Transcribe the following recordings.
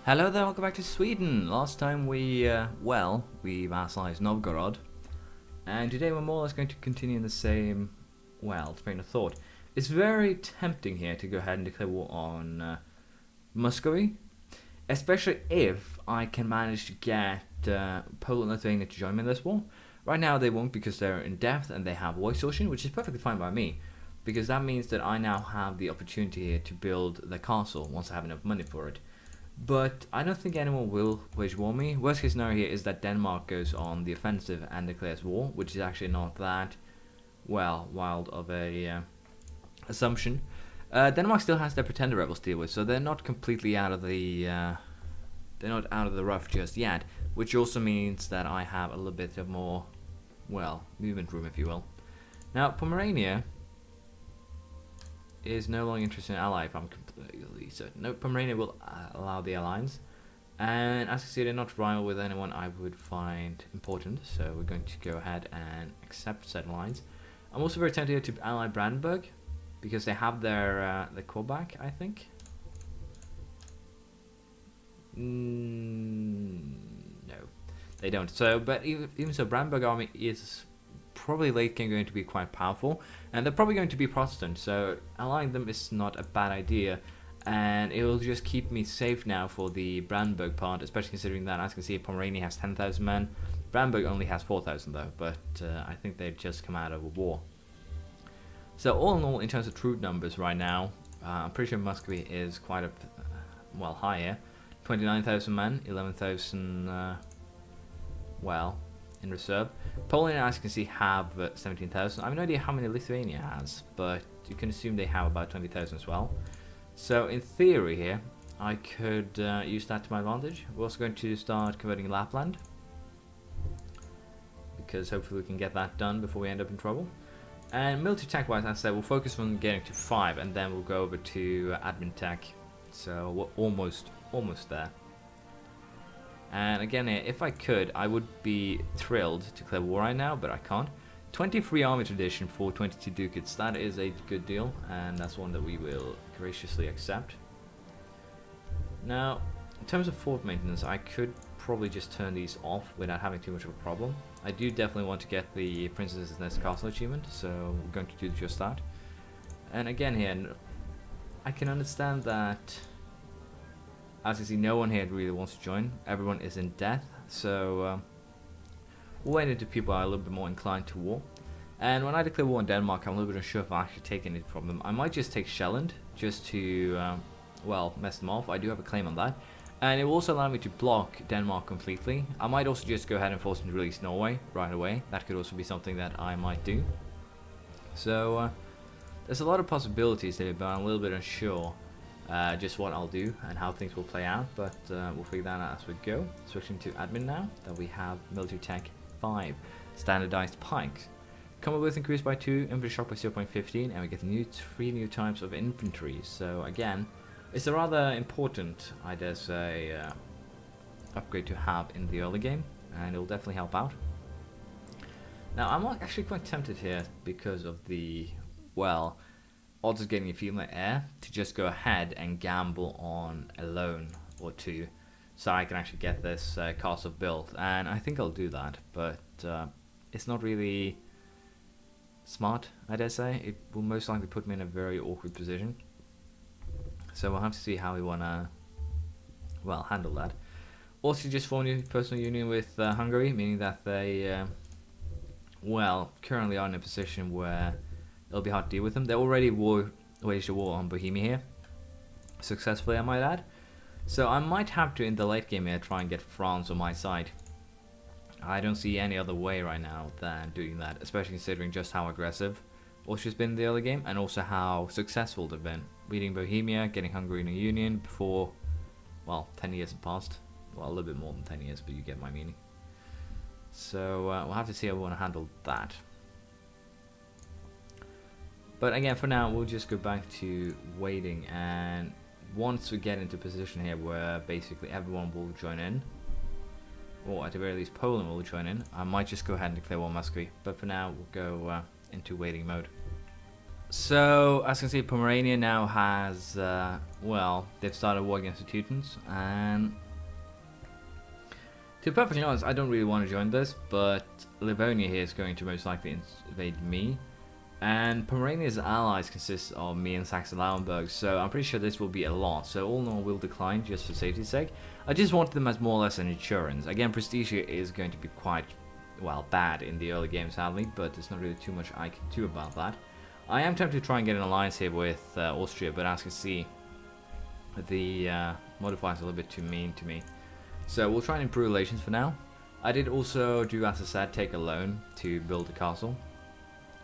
Hello there, welcome back to Sweden. Last time we vassalized Novgorod, and today we're more or less going to continue in the same, train of thought. It's very tempting here to go ahead and declare war on Muscovy, especially if I can manage to get Poland and Lithuania to join me in this war. Right now they won't because they're in depth and they have war exhaustion, which is perfectly fine by me, because that means that I now have the opportunity here to build the castle once I have enough money for it. But I don't think anyone will wage war me. Worst case scenario here is that Denmark goes on the offensive and declares war, which is actually not that, wild of a assumption. Denmark still has their pretender rebels to deal with, so they're not completely out of the rough just yet, which also means that I have a little bit of more, movement room, if you will. Now, Pomerania is no longer interested in ally, if I'm completely certain. No, Pomerania will allow the alliance, and as you see, they're not rival with anyone I would find important, so we're going to go ahead and accept said alliance. I'm also very tempted to ally Brandenburg, because they have their callback, I think. No, they don't. So, but even so, Brandenburg army is probably late game going to be quite powerful, and they're probably going to be Protestant, so allying them is not a bad idea, and it will just keep me safe now for the Brandenburg part, especially considering that, as you can see, Pomerania has 10,000 men, Brandenburg only has 4,000 though, but I think they've just come out of a war. So all in all, in terms of troop numbers right now, I'm pretty sure Muscovy is quite a, higher, 29,000 men, 11,000, in reserve. Poland, as you can see, have 17,000. I have no idea how many Lithuania has, but you can assume they have about 20,000 as well. So in theory here, I could use that to my advantage. We're also going to start converting Lapland, because hopefully we can get that done before we end up in trouble. And military tech wise, as I said, we'll focus on getting to 5, and then we'll go over to admin tech. So we're almost there. And again, if I could, I would be thrilled to declare war right now, but I can't. 23 army tradition for 22 ducats, that is a good deal, and that's one that we will graciously accept. Now, in terms of fort maintenance, I could probably just turn these off without having too much of a problem. I do definitely want to get the Princess's Nest Castle achievement, so we're going to do just that. And again here, I can understand that, as you see, no one here really wants to join. Everyone is in debt, so we'll wait until people are a little bit more inclined to war. And when I declare war on Denmark, I'm a little bit unsure if I actually take anything from them. I might just take Sjælland, just to, mess them off. I do have a claim on that. And it will also allow me to block Denmark completely. I might also just go ahead and force them to release Norway right away. That could also be something that I might do. So, there's a lot of possibilities there, but I'm a little bit unsure just what I'll do and how things will play out, but we'll figure that out as we go. Switching to admin now, that we have military tech 5, standardized pikes. Combat width increased by 2, infantry shock by 0.15, and we get 3 new types of infantry. So again, it's a rather important, I dare say, upgrade to have in the early game, and it'll definitely help out. Now, I'm actually quite tempted here because of the, odds of getting a female heir to just go ahead and gamble on a loan or two so I can actually get this castle built, and I think I'll do that, but it's not really smart, I dare say. It will most likely put me in a very awkward position, so we'll have to see how we want to handle that. Also just formed a personal union with Hungary, meaning that they currently are in a position where it'll be hard to deal with them. They already waged a war on Bohemia here, successfully I might add. So I might have to, in the late game here, try and get France on my side. I don't see any other way right now than doing that, especially considering just how aggressive Austria's been in the early game, and also how successful they've been. Beating Bohemia, getting Hungary in a union before, 10 years have passed. Well, a little bit more than 10 years, but you get my meaning. So we'll have to see how we want to handle that. But again, for now, we'll just go back to waiting, and once we get into a position here where basically everyone will join in, or at the very least Poland will join in, I might just go ahead and declare war on Muscovy, but for now we'll go into waiting mode. So, as you can see, Pomerania now has, well, they've started war against the Teutons, and to be perfectly honest, I don't really want to join this, but Livonia here is going to most likely invade me, and Pomerania's allies consist of me and Saxon-Lauenburg, so I'm pretty sure this will be a lot, so all in all we'll decline just for safety's sake. I just wanted them as more or less an insurance. Again, prestige here is going to be quite, well, bad in the early game sadly, but there's not really too much I can do about that. I am tempted to try and get an alliance here with Austria, but as you can see, the modifiers are a little bit too mean to me. So we'll try and improve relations for now. I did also do, as I said, take a loan to build a castle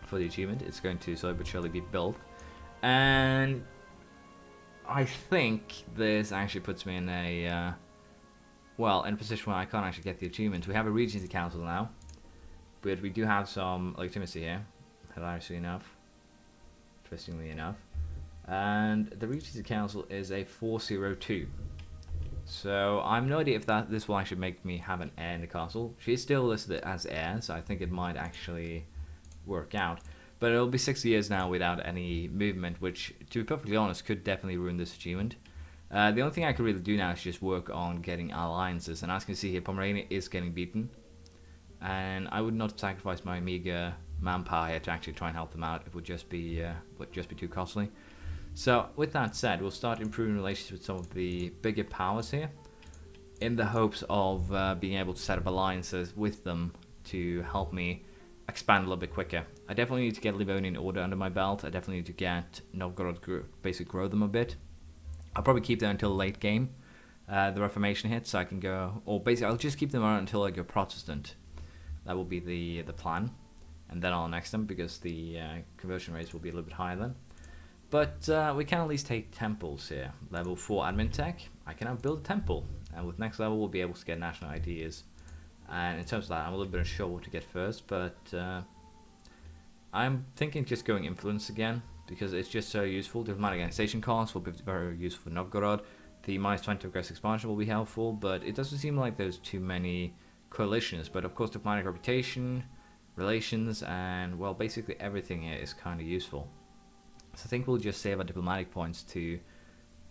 for the achievement. It's going to slowly but surely be built. And I think this actually puts me in a, well, in a position where I can't actually get the achievement. We have a Regency Council now, but we do have some legitimacy here, hilariously enough. Interestingly enough, and the Regency Council is a 402. So I'm no idea if this will actually make me have an heir in the castle. She's still listed as heir, so I think it might actually work out. But it'll be 6 years now without any movement, which, to be perfectly honest, could definitely ruin this achievement. The only thing I could really do now is just work on getting alliances, and as you can see here, Pomerania is getting beaten, and I would not sacrifice my meager manpower here to actually try and help them out. It would just be too costly. So with that said, we'll start improving relations with some of the bigger powers here, in the hopes of being able to set up alliances with them to help me expand a little bit quicker. I definitely need to get Livonian Order under my belt. I definitely need to get Novgorod, basically grow them a bit. I'll probably keep them until late game, the Reformation hits, so I can go, or basically I'll just keep them around until I go Protestant. That will be the plan. And then I'll annex them because the conversion rates will be a little bit higher then. But we can at least take temples here. Level 4 admin tech, I can now build a temple. And with next level we'll be able to get national ideas. And in terms of that, I'm a little bit unsure what to get first, but I'm thinking just going influence again, because it's just so useful. Diplomatic annexation costs will be very useful for Novgorod. The -20 aggressive expansion will be helpful, but it doesn't seem like there's too many coalitions. But of course diplomatic reputation, relations, and well, basically everything here is kind of useful. So I think we'll just save our diplomatic points to,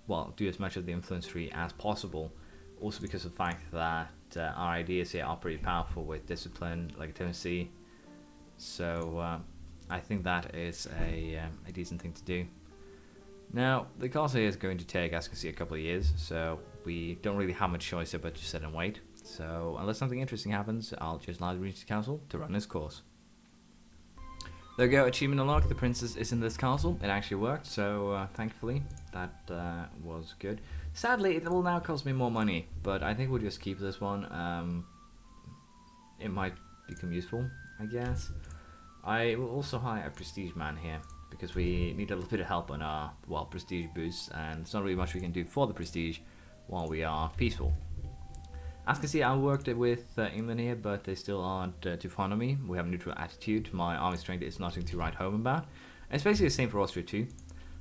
well, do as much of the influence tree as possible. Also because of the fact that our ideas here are pretty powerful with discipline, legitimacy. So I think that is a decent thing to do. Now the castle here is going to take, as you can see, a couple of years, so we don't really have much choice here but to sit and wait. So unless something interesting happens, I'll just allow the Regency Council to run its course. There we go, achievement unlocked. The princess is in this castle. It actually worked, so thankfully that was good. Sadly, it will now cost me more money, but I think we'll just keep this one. It might become useful, I guess. I will also hire a prestige man here, because we need a little bit of help on our, well, prestige boosts, and there's not really much we can do for the prestige while we are peaceful. As you can see, I worked with England here, but they still aren't too fond of me. We have a neutral attitude. My army strength is nothing to write home about. And it's basically the same for Austria too.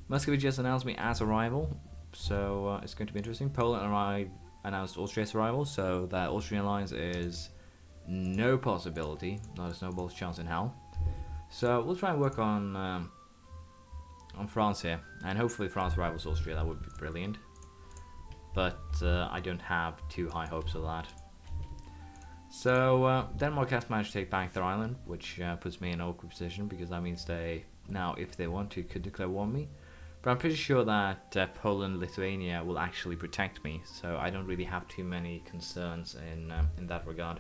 Muscovy just announced me as a rival, so it's going to be interesting. Poland announced Austria's arrival, so that Austrian alliance is no possibility, not a snowball's chance in hell. So we'll try and work on France here, and hopefully France rivals Austria. That would be brilliant. But I don't have too high hopes of that. So Denmark has managed to take back their island, which puts me in an awkward position, because that means they now, if they want to, could declare war on me. But I'm pretty sure that Poland, Lithuania will actually protect me, so I don't really have too many concerns in that regard.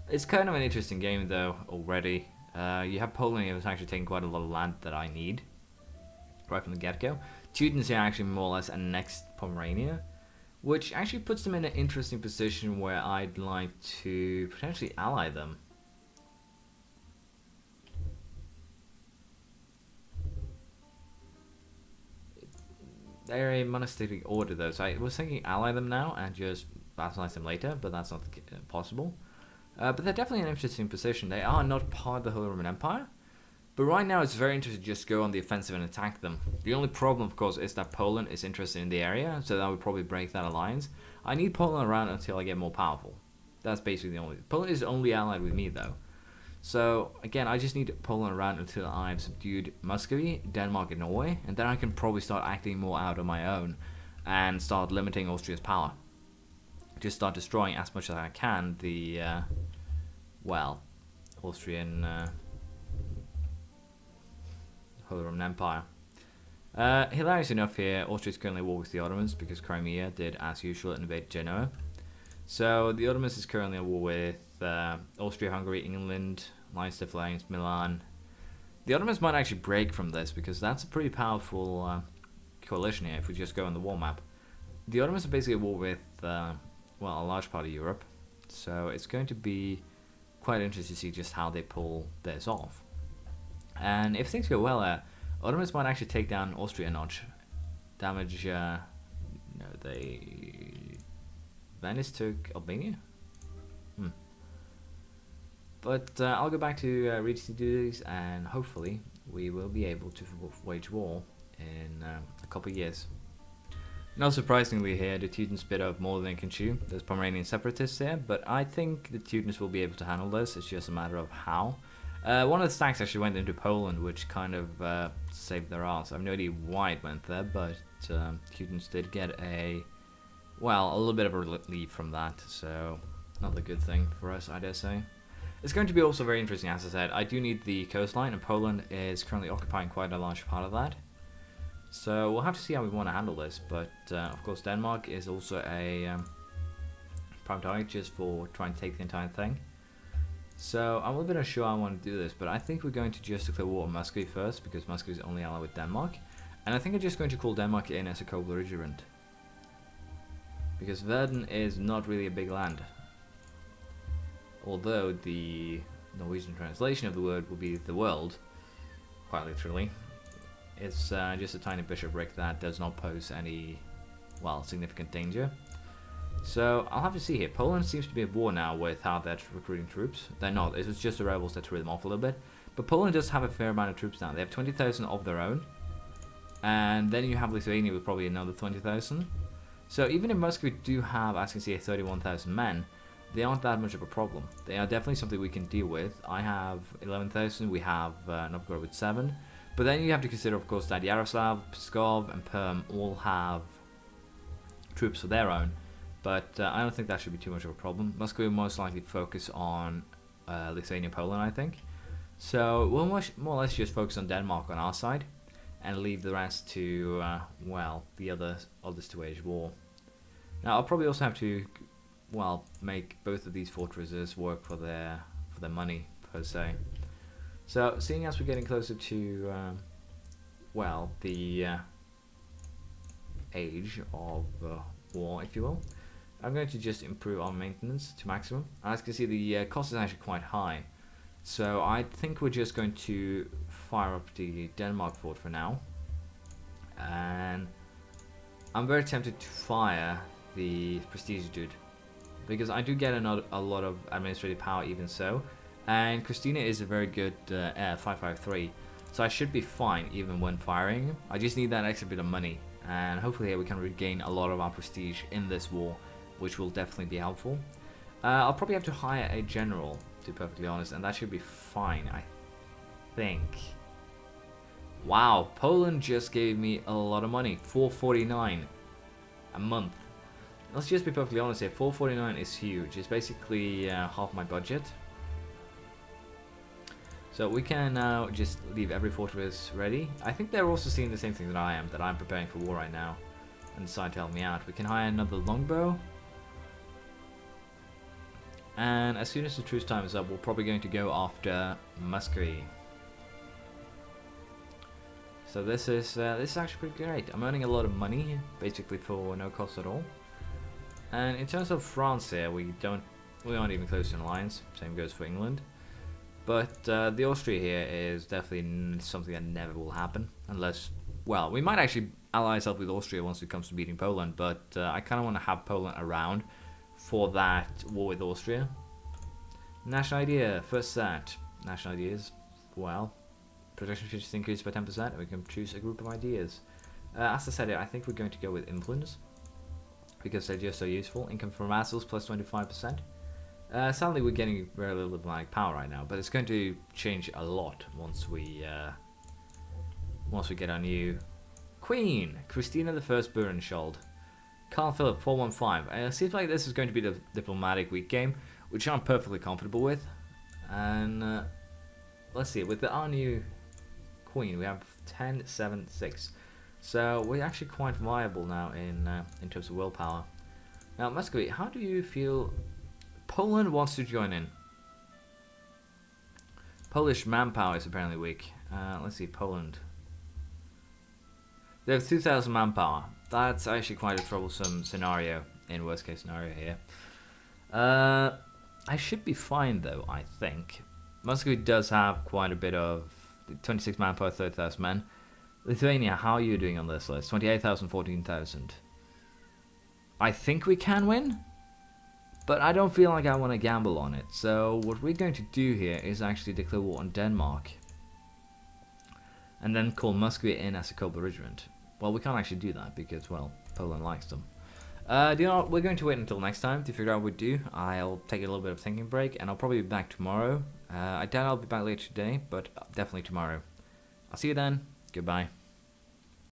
It's kind of an interesting game though already. You have Poland here who's actually taking quite a lot of land that I need right from the get-go. Teutons here actually more or less annexed Pomerania, which actually puts them in an interesting position where I'd like to potentially ally them. They're a monastic order though, so I was thinking ally them now and just vassalize them later, but that's not possible. But they're definitely in an interesting position. They are not part of the Holy Roman Empire, but right now it's very interesting to just go on the offensive and attack them. The only problem, of course, is that Poland is interested in the area, so that would probably break that alliance. I need Poland around until I get more powerful. That's basically the only... Poland is only allied with me, though. So again, I just need Poland around until I've subdued Muscovy, Denmark, and Norway, and then I can probably start acting more out on my own and start limiting Austria's power. Just start destroying as much as I can the, well, Austrian Holy Roman Empire. Hilarious enough here, Austria is currently at war with the Ottomans because Crimea did, as usual, invade Genoa. So the Ottomans is currently at war with Austria, Hungary, England, Leinster, Flames, Milan. The Ottomans might actually break from this because that's a pretty powerful coalition here if we just go on the war map. The Ottomans are basically at war with, well, a large part of Europe. So it's going to be quite interesting to see just how they pull this off. And if things go well, Ottomans might actually take down Austria a notch. Damage, no, Venice took Albania? But I'll go back to reading duties, and hopefully we will be able to wage war in a couple of years. Not surprisingly here, the Teutons bit up more than they can chew. There's Pomeranian separatists there, but I think the Teutons will be able to handle this. It's just a matter of how. One of the stacks actually went into Poland, which kind of saved their ass. I have no idea why it went there, but Teutons did get a little bit of a relief from that, so not a good thing for us, I dare say. It's going to be also very interesting, as I said. I do need the coastline, and Poland is currently occupying quite a large part of that. So we'll have to see how we want to handle this, but of course Denmark is also a prime target just for trying to take the entire thing. So I'm a little bit unsure I want to do this, but I think we're going to just declare war on Muscovy first, because Muscovy is only allied with Denmark. And I think I'm just going to call Denmark in as a co-belligerent, because Verden is not really a big land. Although the Norwegian translation of the word will be the world, quite literally. It's just a tiny bishopric that does not pose any, well, significant danger. So I'll have to see here. Poland seems to be at war now with how they're recruiting troops. They're not. It was just the rebels that threw them off a little bit. But Poland does have a fair amount of troops now. They have 20,000 of their own. And then you have Lithuania with probably another 20,000. So even if Muscovy do have, as you can see, 31,000 men, they aren't that much of a problem. They are definitely something we can deal with. I have 11,000. We have Novgorod with 7. But then you have to consider, of course, that Yaroslav, Pskov, and Perm all have troops of their own. But I don't think that should be too much of a problem. Muscovy will most likely focus on Lithuania, Poland, I think. So we'll more or less just focus on Denmark on our side, and leave the rest to, well, the others to wage war. Now I'll probably also have to, well, make both of these fortresses work for their money, per se. So, seeing as we're getting closer to, well, the age of war, if you will, I'm going to just improve our maintenance to maximum. As you can see, the cost is actually quite high. So, I think we're just going to fire up the Denmark fort for now. And I'm very tempted to fire the Prestige dude, because I do get a lot of administrative power even so. And Christina is a very good 553, so I should be fine even when firing. I just need that extra bit of money, and hopefully we can regain a lot of our prestige in this war, which will definitely be helpful. I'll probably have to hire a general, to be perfectly honest, and that should be fine, I think. Wow, Poland just gave me a lot of money, 449 a month. Let's just be perfectly honest here, 449 is huge. It's basically half my budget. So we can now just leave every fortress ready. I think they're also seeing the same thing that I am, that I'm preparing for war right now, and decide to help me out. We can hire another longbow. And as soon as the truce time is up, we're probably going to go after Muscovy. So this is actually pretty great. I'm earning a lot of money, basically for no cost at all. And in terms of France here, we aren't even close to an alliance. Same goes for England. But the Austria here is definitely something that never will happen, unless, well, we might actually ally ourselves with Austria once it comes to beating Poland, but I kind of want to have Poland around for that war with Austria. National idea, first set. National ideas, well, production should just increase by 10%, and we can choose a group of ideas. As I said, I think we're going to go with influence, because they're just so useful. Income from vassals plus 25%. Sadly, we're getting very little diplomatic power right now, but it's going to change a lot once we get our new Queen, Christina the First Burenshold. Carl Philip 415. Seems like this is going to be the diplomatic weak game, which I'm perfectly comfortable with. And let's see, with our new Queen, we have 10, 7, 6. So we're actually quite viable now in terms of willpower. Now, Muscovy, how do you feel? Poland wants to join in. Polish manpower is apparently weak. Let's see, Poland. They have 2,000 manpower. That's actually quite a troublesome scenario, in worst case scenario here. I should be fine though, I think. Muscovy does have quite a bit of 26 manpower, 30,000 men. Lithuania, how are you doing on this list? 28,000, 14,000. I think we can win, but I don't feel like I want to gamble on it. So what we're going to do here is actually declare war on Denmark. And then call Muscovy in as a Cobra regiment. Well, we can't actually do that because, well, Poland likes them. Do you know what? We're going to wait until next time to figure out what we do. I'll take a little bit of thinking break, and I'll probably be back tomorrow. I doubt I'll be back later today, but definitely tomorrow. I'll see you then. Goodbye.